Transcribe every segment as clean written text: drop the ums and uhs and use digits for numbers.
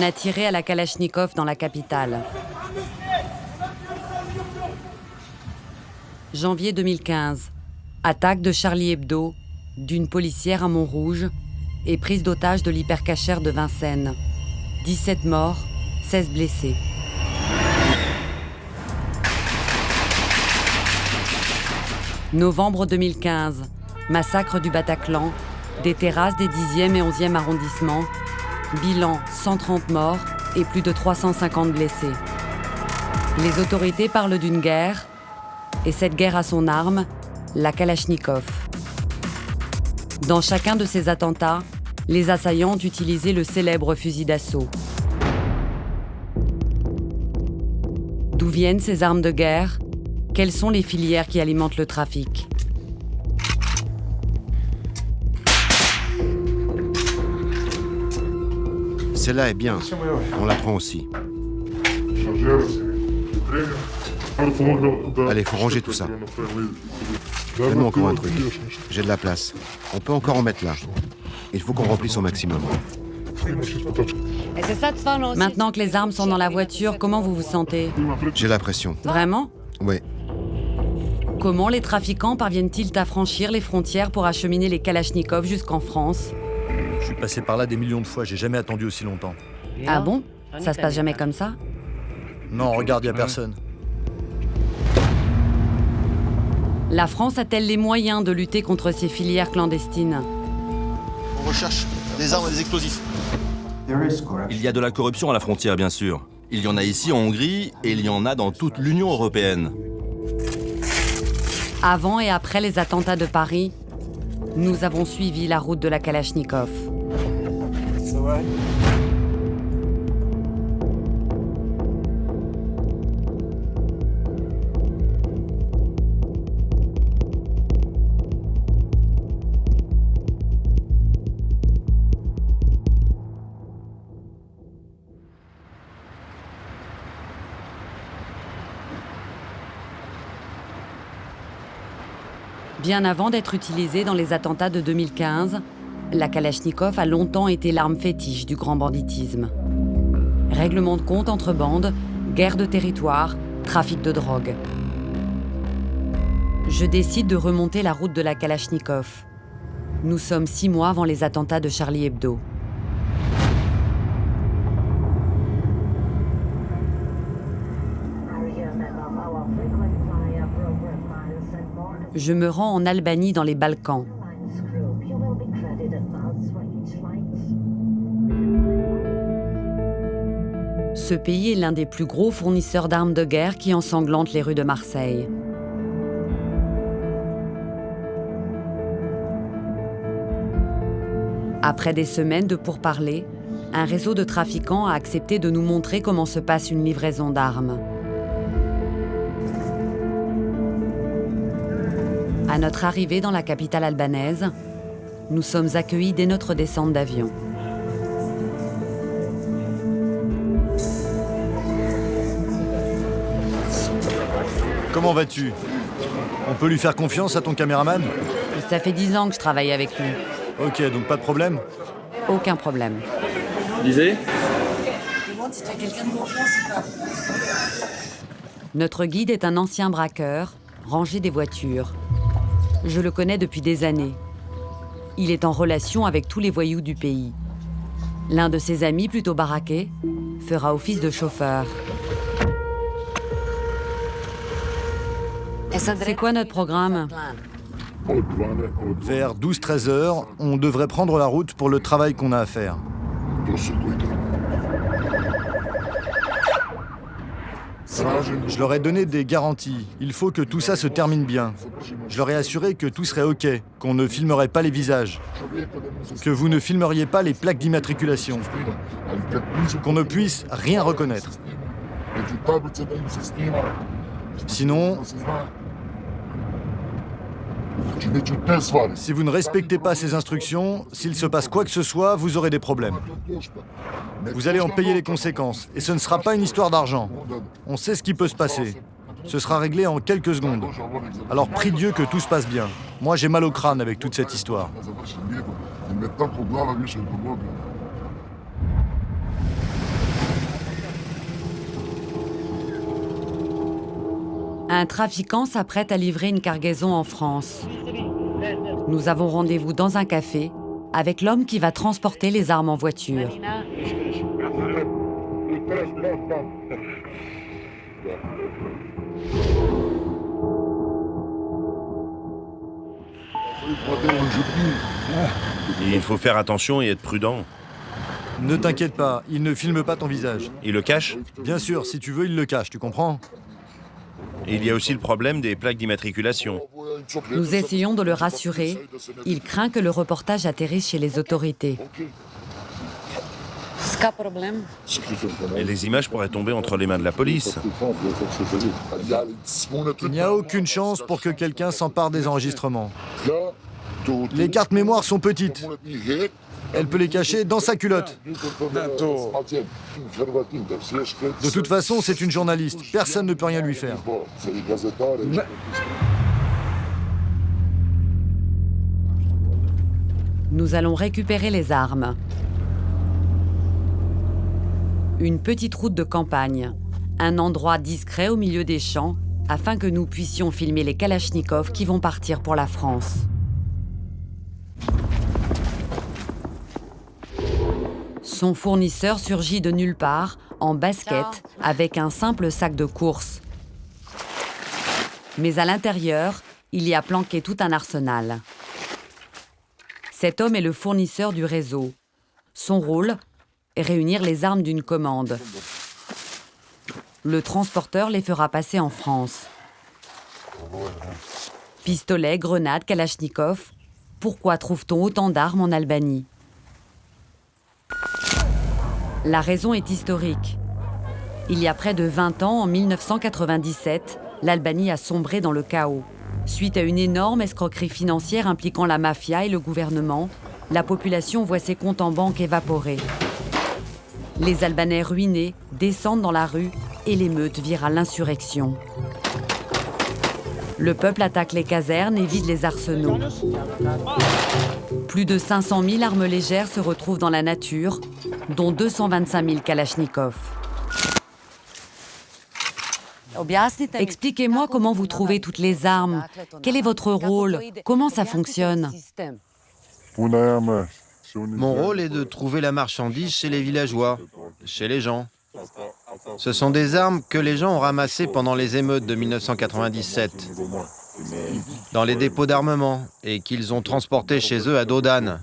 On a tiré à la Kalachnikov dans la capitale. Janvier 2015. Attaque de Charlie Hebdo, d'une policière à Montrouge et prise d'otage de l'hypercachère de Vincennes. 17 morts, 16 blessés. Novembre 2015. Massacre du Bataclan, des terrasses des 10e et 11e arrondissements. Bilan 130 morts et plus de 350 blessés. Les autorités parlent d'une guerre, et cette guerre a son arme, la Kalachnikov. Dans chacun de ces attentats, les assaillants ont utilisé le célèbre fusil d'assaut. D'où viennent ces armes de guerre? Quelles sont les filières qui alimentent le trafic? Celle-là est bien. On la prend aussi. Allez, faut ranger tout ça. Donne-moi encore un truc. J'ai de la place. On peut encore en mettre là. Il faut qu'on remplisse au maximum. Maintenant que les armes sont dans la voiture, comment vous vous sentez? J'ai la pression. Vraiment? Oui. Comment les trafiquants parviennent-ils à franchir les frontières pour acheminer les Kalachnikov jusqu'en France? Je suis passé par là des millions de fois, j'ai jamais attendu aussi longtemps. Ah bon? Ça se passe jamais comme ça? Non, regarde, y a personne. La France a-t-elle les moyens de lutter contre ces filières clandestines? On recherche des armes et des explosifs. Il y a de la corruption à la frontière, bien sûr. Il y en a ici en Hongrie et il y en a dans toute l'Union européenne. Avant et après les attentats de Paris, nous avons suivi la route de la Kalachnikov. Bien avant d'être utilisée dans les attentats de 2015, la Kalachnikov a longtemps été l'arme fétiche du grand banditisme. Règlement de compte entre bandes, guerre de territoire, trafic de drogue. Je décide de remonter la route de la Kalachnikov. Nous sommes 6 mois avant les attentats de Charlie Hebdo. Je me rends en Albanie dans les Balkans. Ce pays est l'un des plus gros fournisseurs d'armes de guerre qui ensanglantent les rues de Marseille. Après des semaines de pourparlers, un réseau de trafiquants a accepté de nous montrer comment se passe une livraison d'armes. À notre arrivée dans la capitale albanaise, nous sommes accueillis dès notre descente d'avion. Comment vas-tu? On peut lui faire confiance à ton caméraman? Ça fait 10 ans que je travaille avec lui. Ok, donc pas de problème? Aucun problème. Lisez. Notre guide est un ancien braqueur, rangé des voitures. Je le connais depuis des années. Il est en relation avec tous les voyous du pays. L'un de ses amis, plutôt baraqué, fera office de chauffeur. C'est quoi notre programme? Vers 12-13 heures, on devrait prendre la route pour le travail qu'on a à faire. Je leur ai donné des garanties. Il faut que tout ça se termine bien. Je leur ai assuré que tout serait OK, qu'on ne filmerait pas les visages, que vous ne filmeriez pas les plaques d'immatriculation, qu'on ne puisse rien reconnaître. Sinon, si vous ne respectez pas ces instructions, s'il se passe quoi que ce soit, vous aurez des problèmes. Vous allez en payer les conséquences, et ce ne sera pas une histoire d'argent. On sait ce qui peut se passer. Ce sera réglé en quelques secondes. Alors prie Dieu que tout se passe bien. Moi, j'ai mal au crâne avec toute cette histoire. Un trafiquant s'apprête à livrer une cargaison en France. Nous avons rendez-vous dans un café avec l'homme qui va transporter les armes en voiture. Il faut faire attention et être prudent. Ne t'inquiète pas, il ne filme pas ton visage. Il le cache. Bien sûr, si tu veux, il le cache, tu comprends? Et il y a aussi le problème des plaques d'immatriculation. Nous essayons de le rassurer. Il craint que le reportage atterrisse chez les autorités. Et les images pourraient tomber entre les mains de la police. Il n'y a aucune chance pour que quelqu'un s'empare des enregistrements. Les cartes mémoire sont petites. Elle peut les cacher dans sa culotte. De toute façon, c'est une journaliste. Personne ne peut rien lui faire. Nous allons récupérer les armes. Une petite route de campagne, un endroit discret au milieu des champs, afin que nous puissions filmer les kalachnikovs qui vont partir pour la France. Son fournisseur surgit de nulle part, en basket, avec un simple sac de course. Mais à l'intérieur, il y a planqué tout un arsenal. Cet homme est le fournisseur du réseau. Son rôle est réunir les armes d'une commande. Le transporteur les fera passer en France. Pistolets, grenades, kalachnikov. Pourquoi trouve-t-on autant d'armes en Albanie ? La raison est historique. Il y a près de 20 ans, en 1997, l'Albanie a sombré dans le chaos. Suite à une énorme escroquerie financière impliquant la mafia et le gouvernement, la population voit ses comptes en banque évaporer. Les Albanais ruinés descendent dans la rue et l'émeute vire à l'insurrection. Le peuple attaque les casernes et vide les arsenaux. Plus de 500 000 armes légères se retrouvent dans la nature, dont 225 000 kalachnikovs. Expliquez-moi comment vous trouvez toutes les armes. Quel est votre rôle? Comment ça fonctionne? Mon rôle est de trouver la marchandise chez les villageois, chez les gens. Ce sont des armes que les gens ont ramassées pendant les émeutes de 1997, dans les dépôts d'armement, et qu'ils ont transportées chez eux à Dodan.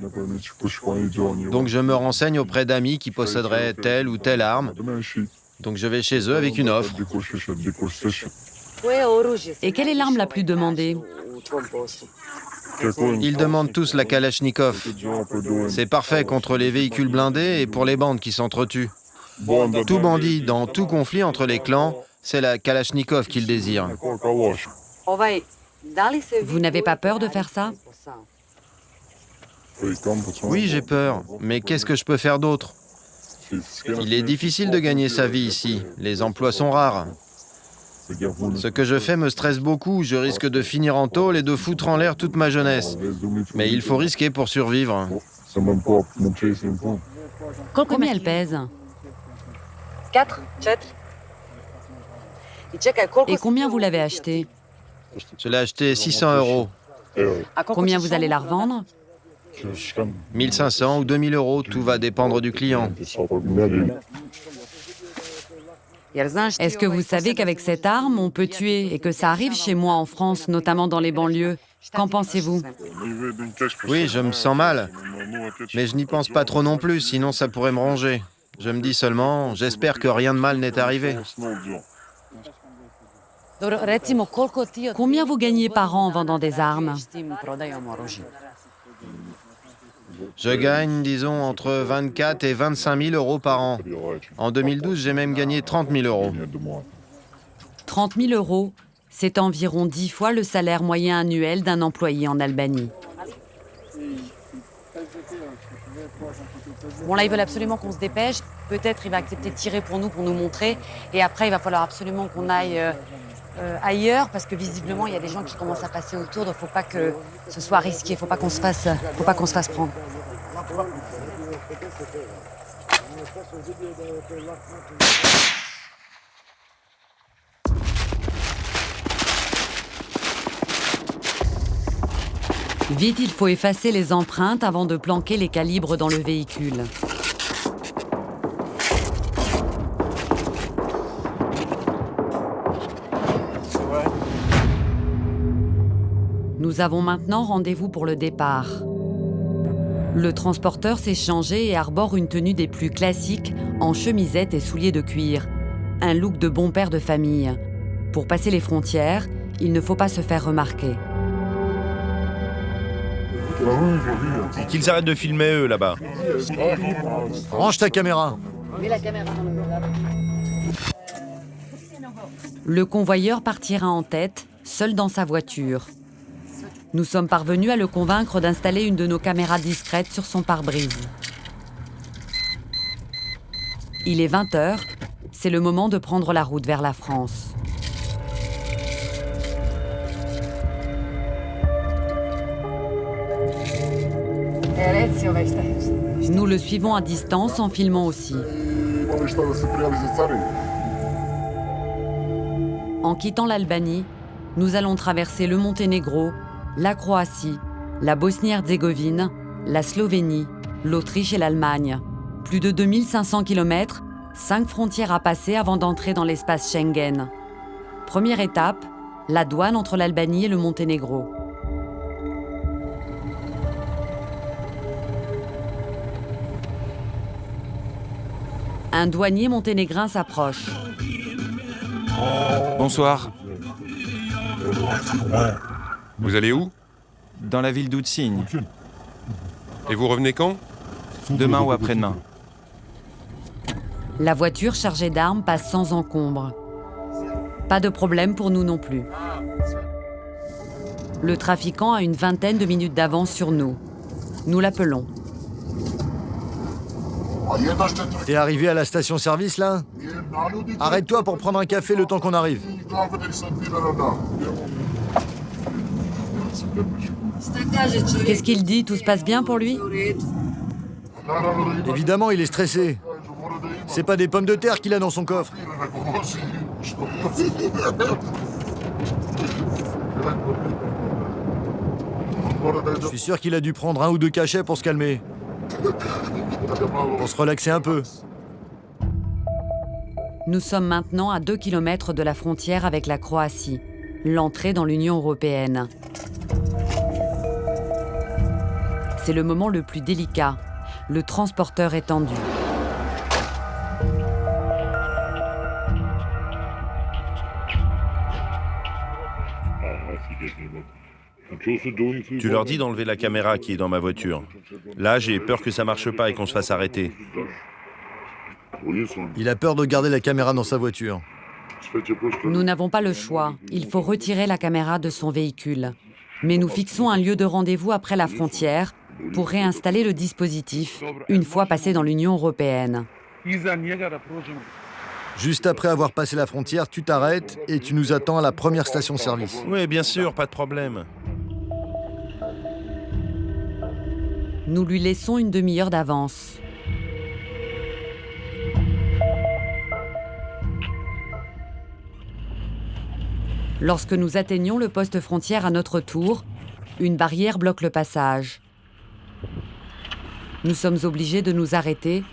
Donc je me renseigne auprès d'amis qui posséderaient telle ou telle arme. Donc je vais chez eux avec une offre. Et quelle est l'arme la plus demandée? Ils demandent tous la Kalachnikov. C'est parfait contre les véhicules blindés et pour les bandes qui s'entretuent. Tout bandit dans tout conflit entre les clans, c'est la Kalachnikov qu'ils désirent. Vous n'avez pas peur de faire ça? Oui, j'ai peur, mais qu'est-ce que je peux faire d'autre? Il est difficile de gagner sa vie ici, les emplois sont rares. Ce que je fais me stresse beaucoup, je risque de finir en tôle et de foutre en l'air toute ma jeunesse. Mais il faut risquer pour survivre. Combien elle pèse? 4. Et combien vous l'avez achetée? Je l'ai acheté 600 €. Combien vous allez la revendre? 1500 ou 2000 €, tout va dépendre du client. Est-ce que vous savez qu'avec cette arme, on peut tuer et que ça arrive chez moi en France, notamment dans les banlieues? Qu'en pensez-vous? Oui, je me sens mal, mais je n'y pense pas trop non plus, sinon ça pourrait me ronger. Je me dis seulement, j'espère que rien de mal n'est arrivé. Combien vous gagnez par an en vendant des armes? Je gagne, disons, entre 24 et 25 000 € par an. En 2012, j'ai même gagné 30 000 €. 30 000 €, c'est environ 10 fois le salaire moyen annuel d'un employé en Albanie. Bon, là, ils veulent absolument qu'on se dépêche. Peut-être il va accepter de tirer pour nous montrer. Et après, il va falloir absolument qu'on aille ailleurs, parce que visiblement, il y a des gens qui commencent à passer autour. Donc, il ne faut pas que ce soit risqué. Il ne faut pas qu'on se fasse prendre. Vite, il faut effacer les empreintes avant de planquer les calibres dans le véhicule. Nous avons maintenant rendez-vous pour le départ. Le transporteur s'est changé et arbore une tenue des plus classiques en chemisette et souliers de cuir. Un look de bon père de famille. Pour passer les frontières, il ne faut pas se faire remarquer. Et qu'ils arrêtent de filmer, eux, là-bas. Range ta caméra. Le convoyeur partira en tête, seul dans sa voiture. Nous sommes parvenus à le convaincre d'installer une de nos caméras discrètes sur son pare-brise. Il est 20h, c'est le moment de prendre la route vers la France. Nous le suivons à distance en filmant aussi. En quittant l'Albanie, nous allons traverser le Monténégro, la Croatie, la Bosnie-Herzégovine, la Slovénie, l'Autriche et l'Allemagne. Plus de 2500 km, 5 frontières à passer avant d'entrer dans l'espace Schengen. Première étape, la douane entre l'Albanie et le Monténégro. Un douanier monténégrin s'approche. Bonsoir. Vous allez où? Dans la ville d'Outsigne. Et vous revenez quand? Demain ou après-demain. La voiture chargée d'armes passe sans encombre. Pas de problème pour nous non plus. Le trafiquant a une vingtaine de minutes d'avance sur nous. Nous l'appelons. T'es arrivé à la station-service, là? Arrête-toi pour prendre un café le temps qu'on arrive. Qu'est-ce qu'il dit? Tout se passe bien pour lui? Évidemment, il est stressé. C'est pas des pommes de terre qu'il a dans son coffre. Je suis sûr qu'il a dû prendre 1 ou 2 cachets pour se calmer. Pour se relaxer un peu. Nous sommes maintenant à 2 km de la frontière avec la Croatie, l'entrée dans l'Union européenne. C'est le moment le plus délicat. Le transporteur est tendu. Tu leur dis d'enlever la caméra qui est dans ma voiture. Là, j'ai peur que ça marche pas et qu'on se fasse arrêter. Il a peur de garder la caméra dans sa voiture. Nous n'avons pas le choix. Il faut retirer la caméra de son véhicule. Mais nous fixons un lieu de rendez-vous après la frontière pour réinstaller le dispositif une fois passé dans l'Union européenne. Juste après avoir passé la frontière, tu t'arrêtes et tu nous attends à la première station-service. Oui, bien sûr, pas de problème. Nous lui laissons une demi-heure d'avance. Lorsque nous atteignons le poste frontière à notre tour, une barrière bloque le passage. Nous sommes obligés de nous arrêter.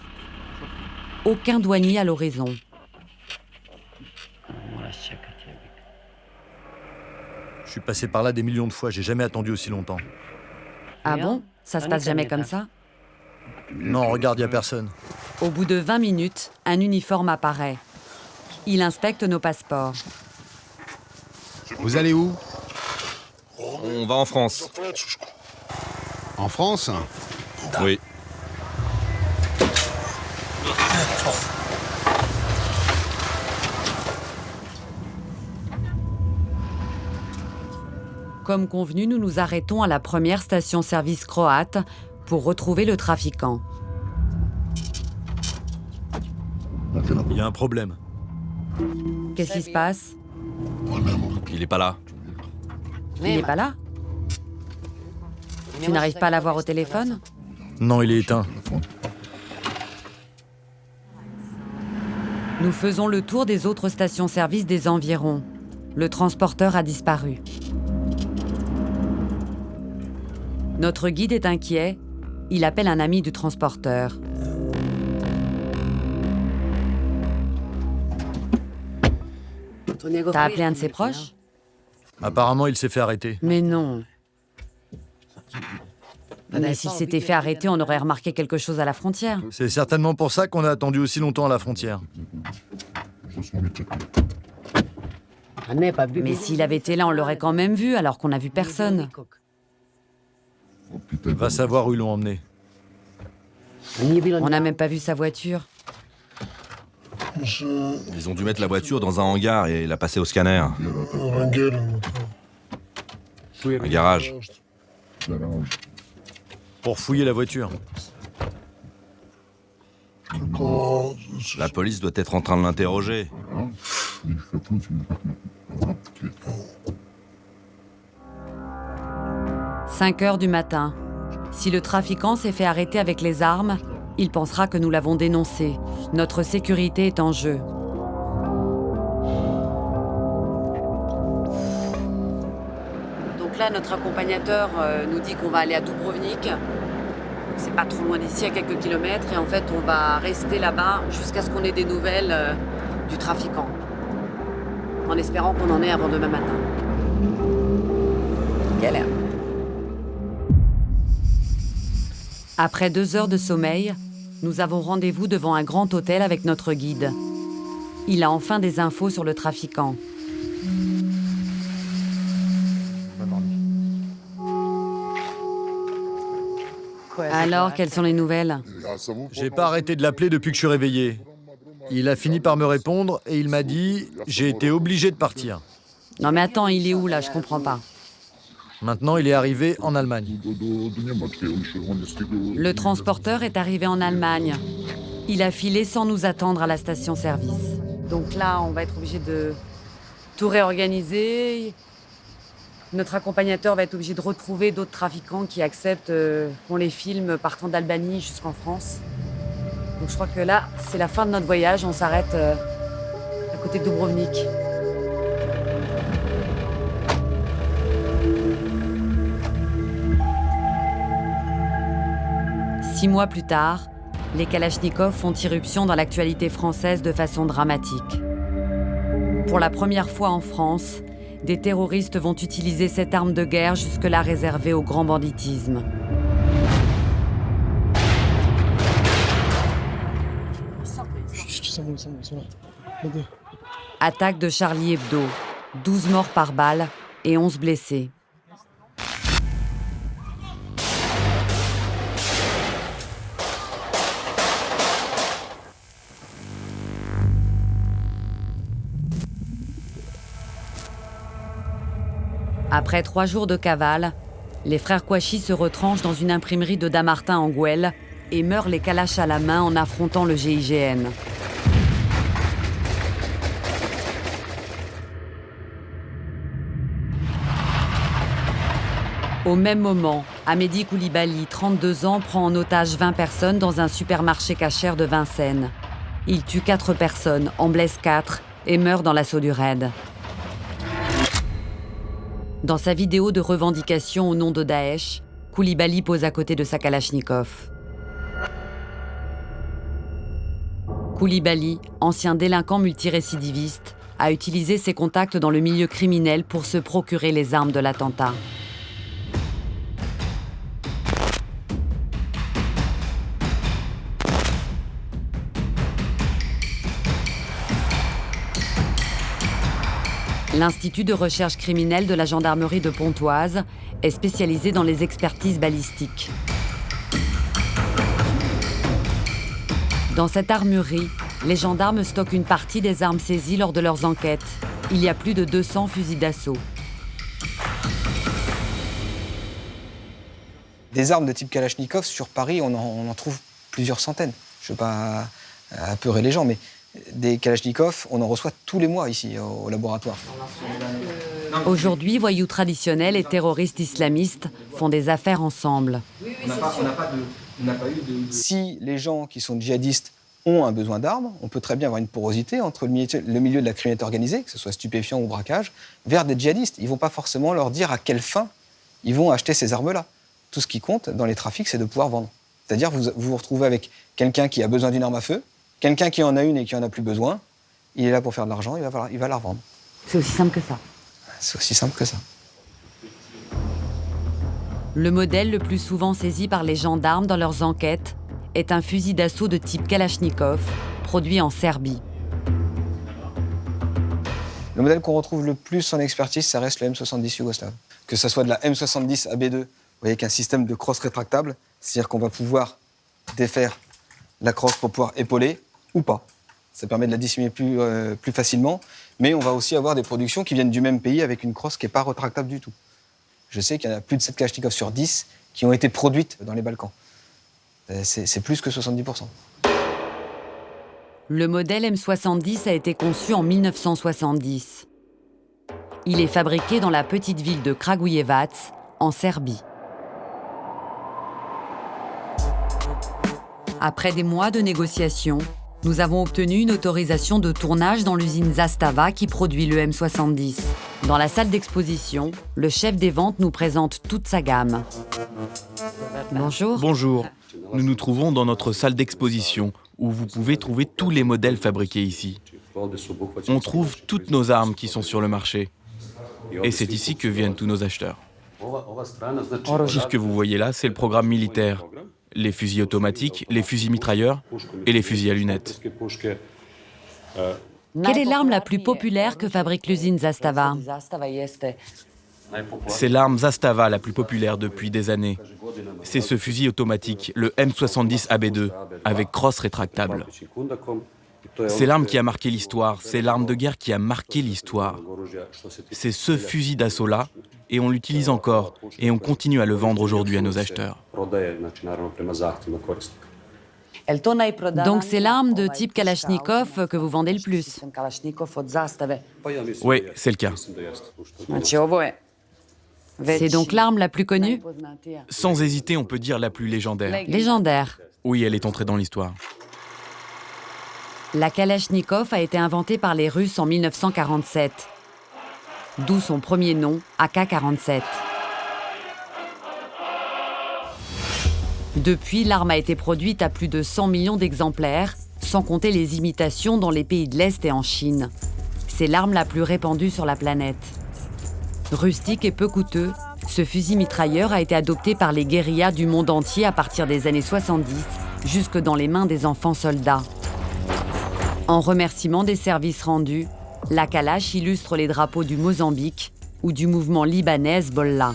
Aucun douanier à l'horizon. Je suis passé par là des millions de fois, j'ai jamais attendu aussi longtemps. Ah bon? Ça se passe jamais comme ça? Non, regarde, y a personne. Au bout de 20 minutes, un uniforme apparaît. Il inspecte nos passeports. Vous allez où? On va en France. En France? Oui. Comme convenu, nous nous arrêtons à la première station-service croate pour retrouver le trafiquant. Il y a un problème. Qu'est-ce qui se passe? Il est pas là. Il n'est pas là? Tu n'arrives pas à l'avoir au téléphone? Non, il est éteint. Nous faisons le tour des autres stations-service des environs. Le transporteur a disparu. Notre guide est inquiet. Il appelle un ami du transporteur. T'as appelé un de ses proches? Apparemment, il s'est fait arrêter. Mais non. Mais s'il s'était fait arrêter, on aurait remarqué quelque chose à la frontière. C'est certainement pour ça qu'on a attendu aussi longtemps à la frontière. Mais s'il avait été là, on l'aurait quand même vu, alors qu'on n'a vu personne. Va savoir où ils l'ont emmené. On n'a même pas vu sa voiture. Ils ont dû mettre la voiture dans un hangar et la passer au scanner. Un garage. Pour fouiller la voiture. La police doit être en train de l'interroger. « 5 heures du matin. Si le trafiquant s'est fait arrêter avec les armes, il pensera que nous l'avons dénoncé. Notre sécurité est en jeu. » Donc là, notre accompagnateur nous dit qu'on va aller à Dubrovnik. C'est pas trop loin d'ici, à quelques kilomètres. Et en fait, on va rester là-bas jusqu'à ce qu'on ait des nouvelles du trafiquant. En espérant qu'on en ait avant demain matin. Galère. Après 2 heures de sommeil, nous avons rendez-vous devant un grand hôtel avec notre guide. Il a enfin des infos sur le trafiquant. Alors, quelles sont les nouvelles? J'ai pas arrêté de l'appeler depuis que je suis réveillé. Il a fini par me répondre et il m'a dit « J'ai été obligé de partir ». Non mais attends, il est où là? Je comprends pas. Maintenant, il est arrivé en Allemagne. Le transporteur est arrivé en Allemagne. Il a filé sans nous attendre à la station-service. Donc là, on va être obligé de tout réorganiser. Notre accompagnateur va être obligé de retrouver d'autres trafiquants qui acceptent qu'on les filme partant d'Albanie jusqu'en France. Donc je crois que là, c'est la fin de notre voyage. On s'arrête à côté de Dubrovnik. Six mois plus tard, les Kalachnikov font irruption dans l'actualité française de façon dramatique. Pour la première fois en France, des terroristes vont utiliser cette arme de guerre jusque-là réservée au grand banditisme. Attaque de Charlie Hebdo, 12 morts par balle et 11 blessés. Après 3 jours de cavale, les frères Kouachi se retranchent dans une imprimerie de Dammartin en Gouelle et meurent les Kalash à la main en affrontant le GIGN. Au même moment, Amédi Koulibaly, 32 ans, prend en otage 20 personnes dans un supermarché cachère de Vincennes. Il tue 4 personnes, en blesse 4 et meurt dans l'assaut du raid. Dans sa vidéo de revendication au nom de Daesh, Koulibaly pose à côté de sa Kalachnikov. Koulibaly, ancien délinquant multirécidiviste, a utilisé ses contacts dans le milieu criminel pour se procurer les armes de l'attentat. L'Institut de recherche criminelle de la gendarmerie de Pontoise est spécialisé dans les expertises balistiques. Dans cette armurerie, les gendarmes stockent une partie des armes saisies lors de leurs enquêtes. Il y a plus de 200 fusils d'assaut. Des armes de type Kalachnikov, sur Paris, on en trouve plusieurs centaines. Je ne veux pas apeurer les gens, mais des Kalachnikov, on en reçoit tous les mois ici, au laboratoire. Aujourd'hui, voyous traditionnels et terroristes islamistes font des affaires ensemble. Si les gens qui sont djihadistes ont un besoin d'armes, on peut très bien avoir une porosité entre le milieu de la criminalité organisée, que ce soit stupéfiant ou braquage, vers des djihadistes. Ils ne vont pas forcément leur dire à quelle fin ils vont acheter ces armes-là. tout ce qui compte dans les trafics, c'est de pouvoir vendre. C'est-à-dire vous vous retrouvez avec quelqu'un qui a besoin d'une arme à feu, quelqu'un qui en a une et qui en a plus besoin, il est là pour faire de l'argent, il va la revendre. C'est aussi simple que ça. C'est aussi simple que ça. Le modèle le plus souvent saisi par les gendarmes dans leurs enquêtes est un fusil d'assaut de type Kalachnikov, produit en Serbie. Le modèle qu'on retrouve le plus en expertise, ça reste le M70 yougoslave. Que ce soit de la M70 AB2, vous voyez, avec un système de crosse rétractable, c'est-à-dire qu'on va pouvoir défaire la crosse pour pouvoir épauler ou pas. Ça permet de la dissimuler plus facilement, mais on va aussi avoir des productions qui viennent du même pays avec une crosse qui n'est pas rétractable du tout. Je sais qu'il y en a plus de 7 Kalachnikov sur 10 qui ont été produites dans les Balkans. C'est plus que 70%. Le modèle M70 a été conçu en 1970. Il est fabriqué dans la petite ville de Kragujevac, en Serbie. Après des mois de négociations, nous avons obtenu une autorisation de tournage dans l'usine Zastava qui produit le M70. Dans la salle d'exposition, le chef des ventes nous présente toute sa gamme. Bonjour. Bonjour. Nous nous trouvons dans notre salle d'exposition où vous pouvez trouver tous les modèles fabriqués ici. On trouve toutes nos armes qui sont sur le marché. Et c'est ici que viennent tous nos acheteurs. Tout ce que vous voyez là, c'est le programme militaire. Les fusils automatiques, les fusils mitrailleurs et les fusils à lunettes. Quelle est l'arme la plus populaire que fabrique l'usine Zastava? C'est l'arme Zastava la plus populaire depuis des années. C'est ce fusil automatique, le M70 AB2, avec crosse rétractable. C'est l'arme qui a marqué l'histoire, c'est l'arme de guerre qui a marqué l'histoire. C'est ce fusil d'assaut-là, et on l'utilise encore, et on continue à le vendre aujourd'hui à nos acheteurs. Donc c'est l'arme de type Kalachnikov que vous vendez le plus? Oui, c'est le cas. C'est donc l'arme la plus connue? Sans hésiter, on peut dire la plus légendaire. Légendaire. Oui, elle est entrée dans l'histoire. La Kalachnikov a été inventée par les Russes en 1947. D'où son premier nom, AK-47. Depuis, l'arme a été produite à plus de 100 millions d'exemplaires, sans compter les imitations dans les pays de l'Est et en Chine. C'est l'arme la plus répandue sur la planète. Rustique et peu coûteux, ce fusil mitrailleur a été adopté par les guérillas du monde entier à partir des années 70, jusque dans les mains des enfants soldats. En remerciement des services rendus, la Kalash illustre les drapeaux du Mozambique ou du mouvement libanais Hezbollah.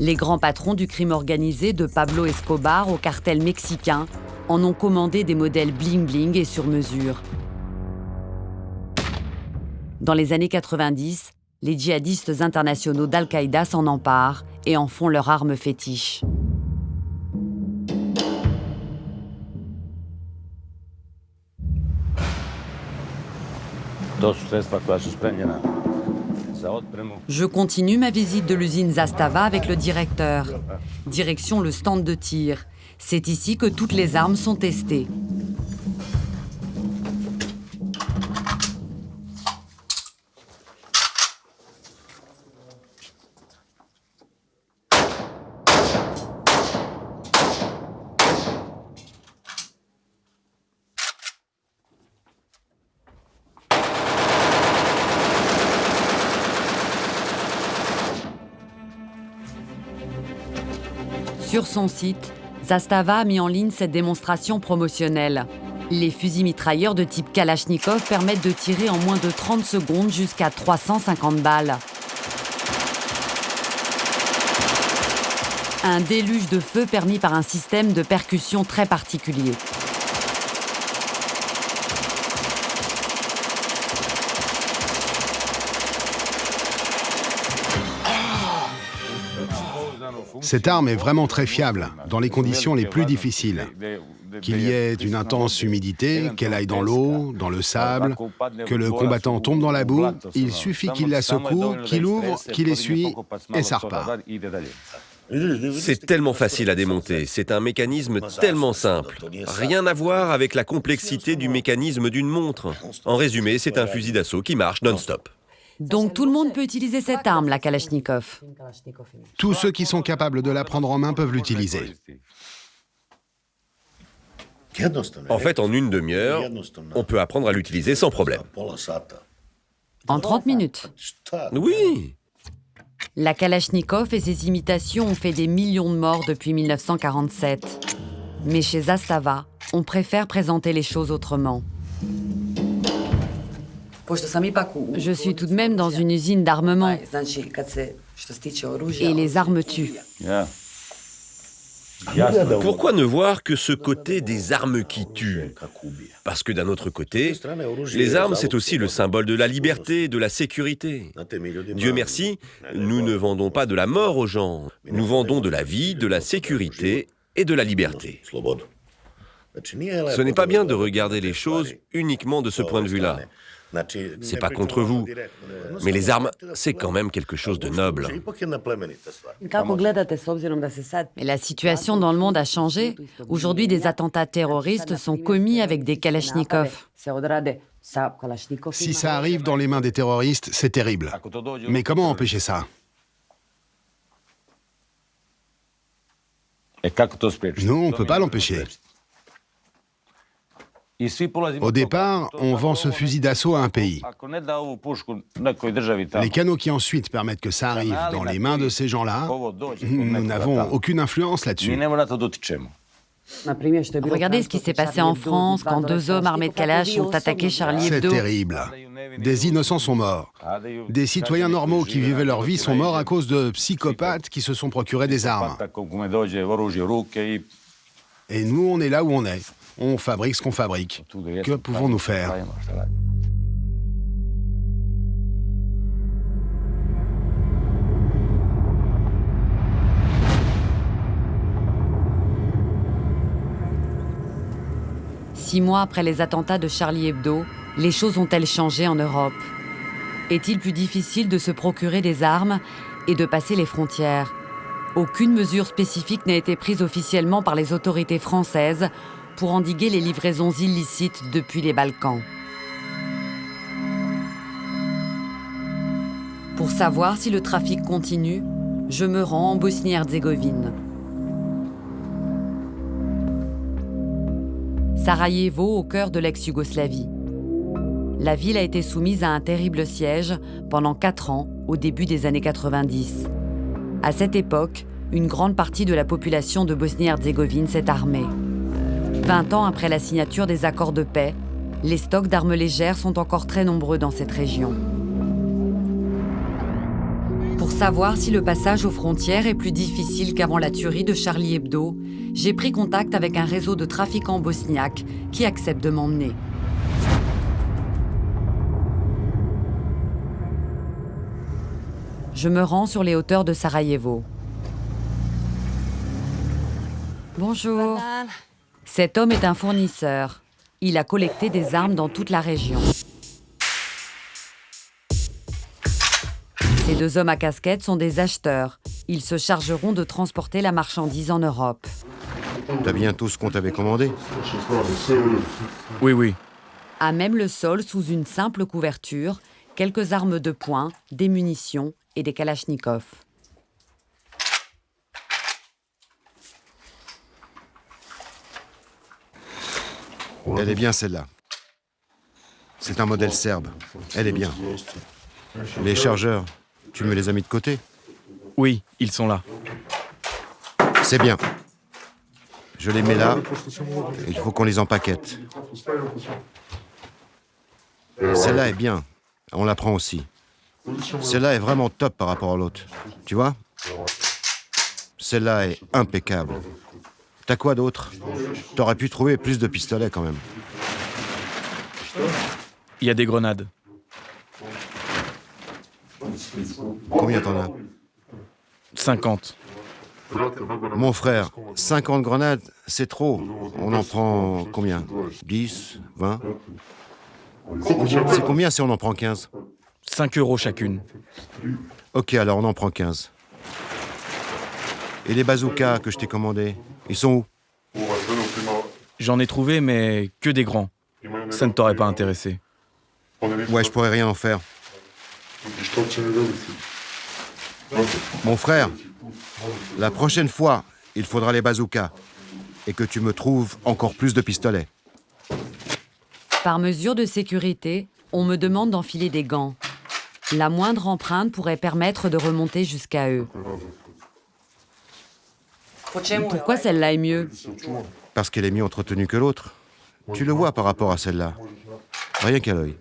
Les grands patrons du crime organisé, de Pablo Escobar au cartel mexicain, en ont commandé des modèles bling-bling et sur mesure. Dans les années 90, les djihadistes internationaux d'Al-Qaïda s'en emparent et en font leur arme fétiche. Je continue ma visite de l'usine Zastava avec le directeur. Direction le stand de tir. C'est ici que toutes les armes sont testées. Sur son site, Zastava a mis en ligne cette démonstration promotionnelle. Les fusils mitrailleurs de type Kalachnikov permettent de tirer en moins de 30 secondes jusqu'à 350 balles. Un déluge de feu permis par un système de percussion très particulier. Cette arme est vraiment très fiable, dans les conditions les plus difficiles. Qu'il y ait une intense humidité, qu'elle aille dans l'eau, dans le sable, que le combattant tombe dans la boue, il suffit qu'il la secoue, qu'il ouvre, qu'il essuie, et ça repart. C'est tellement facile à démonter, c'est un mécanisme tellement simple. Rien à voir avec la complexité du mécanisme d'une montre. En résumé, c'est un fusil d'assaut qui marche non-stop. Donc tout le monde peut utiliser cette arme, la Kalachnikov. Tous ceux qui sont capables de la prendre en main peuvent l'utiliser. En fait, en une demi-heure, on peut apprendre à l'utiliser sans problème. En 30 minutes. Oui. La Kalachnikov et ses imitations ont fait des millions de morts depuis 1947. Mais chez Zastava, on préfère présenter les choses autrement. Je suis tout de même dans une usine d'armement. Et les armes tuent. Pourquoi ne voir que ce côté des armes qui tuent? Parce que d'un autre côté, les armes, c'est aussi le symbole de la liberté, de la sécurité. Dieu merci, nous ne vendons pas de la mort aux gens. Nous vendons de la vie, de la sécurité et de la liberté. Ce n'est pas bien de regarder les choses uniquement de ce point de vue-là. C'est pas contre vous, mais les armes, c'est quand même quelque chose de noble. Mais la situation dans le monde a changé. Aujourd'hui, des attentats terroristes sont commis avec des Kalachnikovs. Si ça arrive dans les mains des terroristes, c'est terrible. Mais comment empêcher ça? Nous, on ne peut pas l'empêcher. Au départ, on vend ce fusil d'assaut à un pays. Les canaux qui ensuite permettent que ça arrive dans les mains de ces gens-là, nous n'avons aucune influence là-dessus. Regardez ce qui s'est passé en France quand 2 hommes armés de Kalash ont attaqué Charlie Hebdo. C'est terrible. Des innocents sont morts. Des citoyens normaux qui vivaient leur vie sont morts à cause de psychopathes qui se sont procurés des armes. Et nous, on est là où on est. On fabrique ce qu'on fabrique. Que pouvons-nous faire? Six mois après les attentats de Charlie Hebdo, les choses ont-elles changé en Europe? Est-il plus difficile de se procurer des armes et de passer les frontières? Aucune mesure spécifique n'a été prise officiellement par les autorités françaises pour endiguer les livraisons illicites depuis les Balkans. Pour savoir si le trafic continue, je me rends en Bosnie-Herzégovine. Sarajevo, au cœur de l'ex-Yougoslavie. La ville a été soumise à un terrible siège pendant 4 ans, au début des années 90. À cette époque, une grande partie de la population de Bosnie-Herzégovine s'est armée. 20 ans après la signature des accords de paix, les stocks d'armes légères sont encore très nombreux dans cette région. Pour savoir si le passage aux frontières est plus difficile qu'avant la tuerie de Charlie Hebdo, j'ai pris contact avec un réseau de trafiquants bosniaques qui acceptent de m'emmener. Je me rends sur les hauteurs de Sarajevo. Bonjour. Cet homme est un fournisseur. Il a collecté des armes dans toute la région. Ces 2 hommes à casquette sont des acheteurs. Ils se chargeront de transporter la marchandise en Europe. T'as bien tout ce qu'on t'avait commandé? Oui, oui. À même le sol, sous une simple couverture, quelques armes de poing, des munitions et des kalachnikovs. Elle est bien celle-là. C'est un modèle serbe. Elle est bien. Les chargeurs, tu me les as mis de côté? Oui, ils sont là. C'est bien. Je les mets là. Il faut qu'on les empaquette. Celle-là est bien. On la prend aussi. Celle-là est vraiment top par rapport à l'autre. Tu vois? Celle-là est impeccable. T'as quoi d'autre? T'aurais pu trouver plus de pistolets quand même. Il y a des grenades. Combien t'en as? 50. Mon frère, 50 grenades, c'est trop. On en prend combien? 10? 20? C'est combien si on en prend 15? 5 € chacune. Ok, alors on en prend 15. Et les bazookas que je t'ai commandés, ils sont où? J'en ai trouvé, mais que des grands. Ça ne t'aurait pas intéressé. Ouais, je pourrais rien en faire. Mon frère, la prochaine fois, il faudra les bazookas et que tu me trouves encore plus de pistolets. Par mesure de sécurité, on me demande d'enfiler des gants. La moindre empreinte pourrait permettre de remonter jusqu'à eux. Pourquoi celle-là est mieux? Parce qu'elle est mieux entretenue que l'autre. Tu le vois par rapport à celle-là. Rien qu'à l'œil.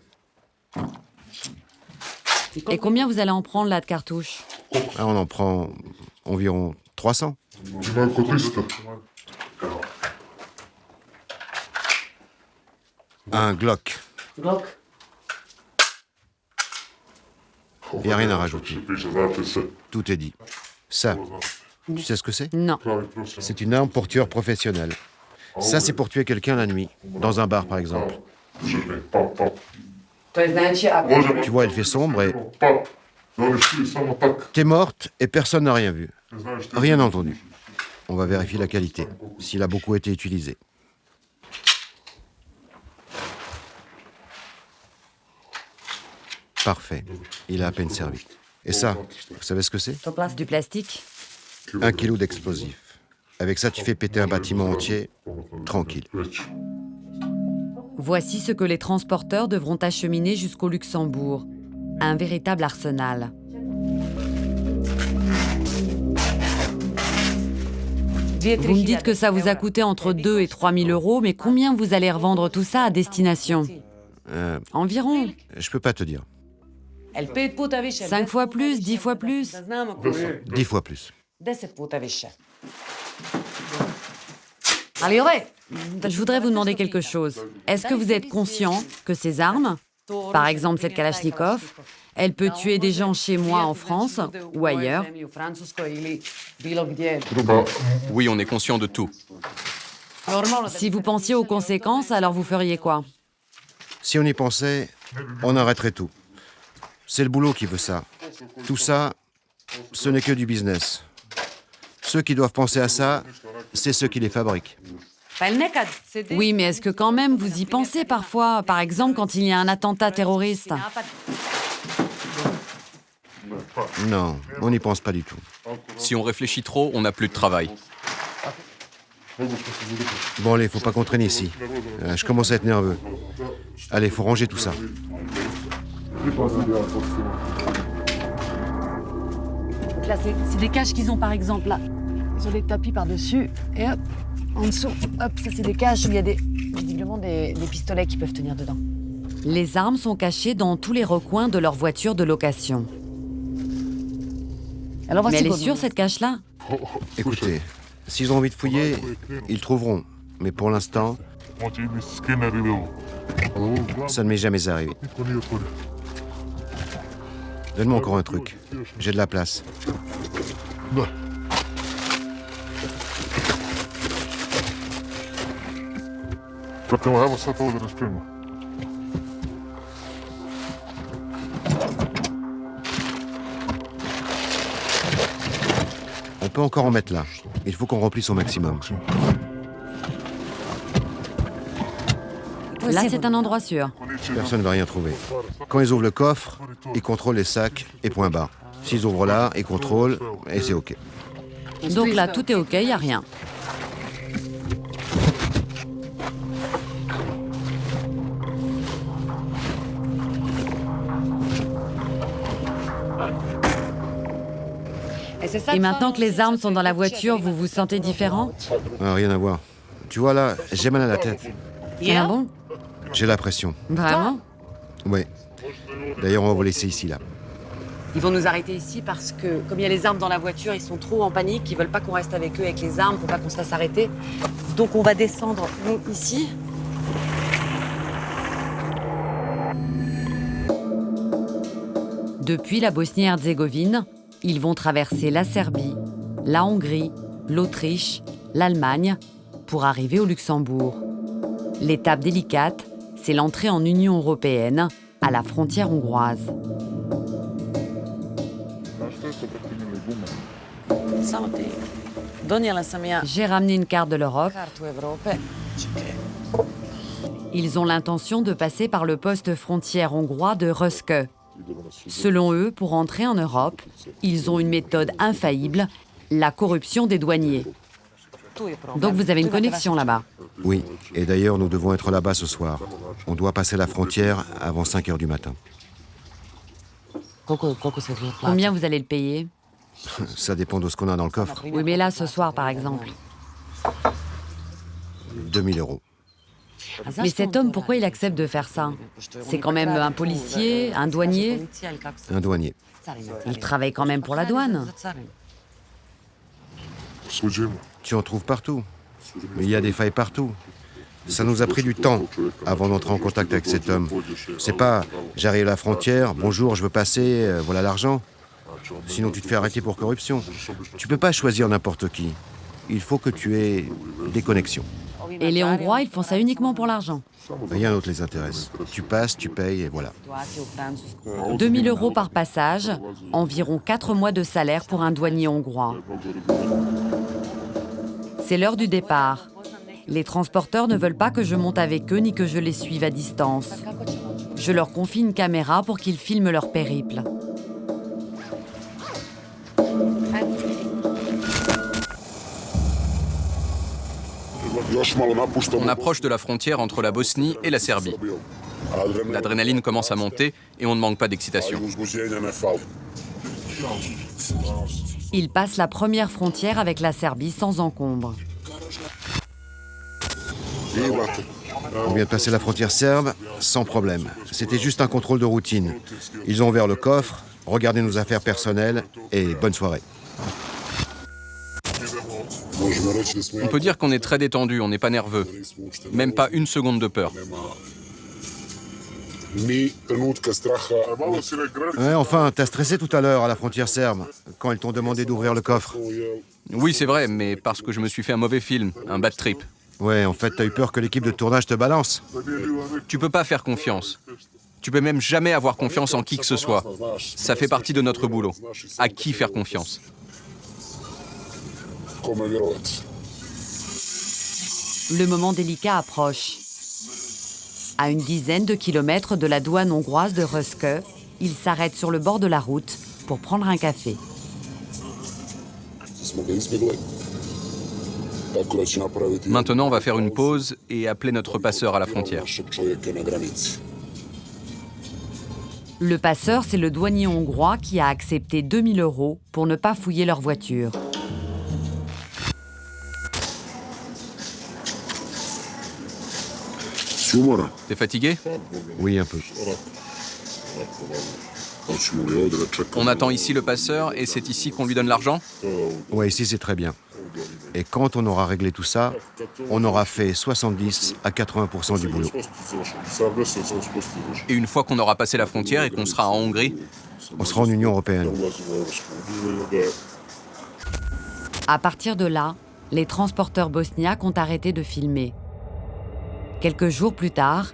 Et combien vous allez en prendre là de cartouches? Ah, on en prend environ 300. Un Glock. Il n'y a rien à rajouter. Tout est dit. Ça, tu sais ce que c'est? Non. C'est une arme pour tueur professionnel. Ça, c'est pour tuer quelqu'un la nuit, dans un bar par exemple. Tu vois, il fait sombre et... T'es morte et personne n'a rien vu. Rien entendu. On va vérifier la qualité, s'il a beaucoup été utilisé. Parfait. Il a à peine servi. Et ça, vous savez ce que c'est? Du plastique? 1 kilo d'explosifs. Avec ça, tu fais péter un bâtiment entier, tranquille. Voici ce que les transporteurs devront acheminer jusqu'au Luxembourg. Un véritable arsenal. Vous me dites que ça vous a coûté entre 2 et 3 000 euros, mais combien vous allez revendre tout ça à destination? Environ. Je peux pas te dire. 5 fois plus, 10 fois plus? 10 fois plus. Je voudrais vous demander quelque chose. Est-ce que vous êtes conscient que ces armes, par exemple cette Kalachnikov, elle peut tuer des gens chez moi en France ou ailleurs? Oui, on est conscient de tout. Si vous pensiez aux conséquences, alors vous feriez quoi? Si on y pensait, on arrêterait tout. C'est le boulot qui veut ça. Tout ça, ce n'est que du business. Ceux qui doivent penser à ça, c'est ceux qui les fabriquent. Oui, mais est-ce que quand même vous y pensez parfois? Par exemple, quand il y a un attentat terroriste? Non, on n'y pense pas du tout. Si on réfléchit trop, on n'a plus de travail. Bon, allez, faut pas qu'on traîne ici. Je commence à être nerveux. Allez, faut ranger tout ça. Là, c'est des caches qu'ils ont, par exemple, là. Ils ont des tapis par-dessus, et hop, en dessous, hop, ça c'est des caches où il y a visiblement des pistolets qui peuvent tenir dedans. Les armes sont cachées dans tous les recoins de leur voiture de location. Alors, mais elle est sûre, cette cache-là? Écoutez, s'ils ont envie de fouiller, ils trouveront. Mais pour l'instant, ça ne m'est jamais arrivé. Donne-moi encore un truc. J'ai de la place. On peut encore en mettre là. Il faut qu'on remplisse au maximum. Là, c'est un endroit sûr. Personne ne va rien trouver. Quand ils ouvrent le coffre, ils contrôlent les sacs et point barre. S'ils ouvrent là, ils contrôlent et c'est OK. Donc là, tout est OK, il n'y a rien. Et maintenant que les armes sont dans la voiture, vous vous sentez différent? Rien à voir. Tu vois là, j'ai mal à la tête. Ah bon? J'ai la pression. Vraiment? Oui. D'ailleurs, on va vous laisser ici, là. Ils vont nous arrêter ici parce que, comme il y a les armes dans la voiture, ils sont trop en panique, ils veulent pas qu'on reste avec eux avec les armes pour pas qu'on se fasse arrêter. Donc on va descendre, nous, ici. Depuis la Bosnie-Herzégovine, ils vont traverser la Serbie, la Hongrie, l'Autriche, l'Allemagne, pour arriver au Luxembourg. L'étape délicate, c'est l'entrée en Union européenne, à la frontière hongroise. J'ai ramené une carte de l'Europe. Ils ont l'intention de passer par le poste frontière hongrois de Röszke, Selon eux, pour entrer en Europe, ils ont une méthode infaillible, la corruption des douaniers. Donc vous avez une connexion là-bas. Oui, et d'ailleurs, nous devons être là-bas ce soir. On doit passer la frontière avant 5 heures du matin. Combien vous allez le payer? Ça dépend de ce qu'on a dans le coffre. Oui, mais là, ce soir, par exemple. 2000 euros. Mais cet homme, pourquoi il accepte de faire ça? C'est quand même un policier, un douanier. Un douanier. Il travaille quand même pour la douane. Tu en trouves partout. Mais il y a des failles partout. Ça nous a pris du temps avant d'entrer en contact avec cet homme. C'est pas « j'arrive à la frontière, bonjour, je veux passer, voilà l'argent ». Sinon tu te fais arrêter pour corruption. Tu peux pas choisir n'importe qui. Il faut que tu aies des connexions. Et les Hongrois, ils font ça uniquement pour l'argent. Rien d'autre les intéresse. Tu passes, tu payes et voilà. 2000 euros par passage, environ 4 mois de salaire pour un douanier hongrois. C'est l'heure du départ. Les transporteurs ne veulent pas que je monte avec eux ni que je les suive à distance. Je leur confie une caméra pour qu'ils filment leur périple. On approche de la frontière entre la Bosnie et la Serbie. L'adrénaline commence à monter et on ne manque pas d'excitation. Ils passent la première frontière avec la Serbie sans encombre. On vient de passer la frontière serbe sans problème. C'était juste un contrôle de routine. Ils ont ouvert le coffre, regardé nos affaires personnelles et bonne soirée. On peut dire qu'on est très détendu, on n'est pas nerveux. Même pas une seconde de peur. Ouais, enfin, t'as stressé tout à l'heure à la frontière serbe, quand ils t'ont demandé d'ouvrir le coffre. Oui, c'est vrai, mais parce que je me suis fait un mauvais film, un bad trip. Ouais, en fait, t'as eu peur que l'équipe de tournage te balance. Tu peux pas faire confiance. Tu peux même jamais avoir confiance en qui que ce soit. Ça fait partie de notre boulot. À qui faire confiance? Le moment délicat approche. À une dizaine de kilomètres de la douane hongroise de Röszke, ils s'arrêtent sur le bord de la route pour prendre un café. Maintenant, on va faire une pause et appeler notre passeur à la frontière. Le passeur, c'est le douanier hongrois qui a accepté 2000 euros pour ne pas fouiller leur voiture. T'es fatigué? Oui, un peu. On attend ici le passeur et c'est ici qu'on lui donne l'argent? Ouais, ici c'est très bien. Et quand on aura réglé tout ça, on aura fait 70 à 80% du boulot. Et une fois qu'on aura passé la frontière et qu'on sera en Hongrie? On sera en Union européenne. À partir de là, les transporteurs bosniaques ont arrêté de filmer. Quelques jours plus tard,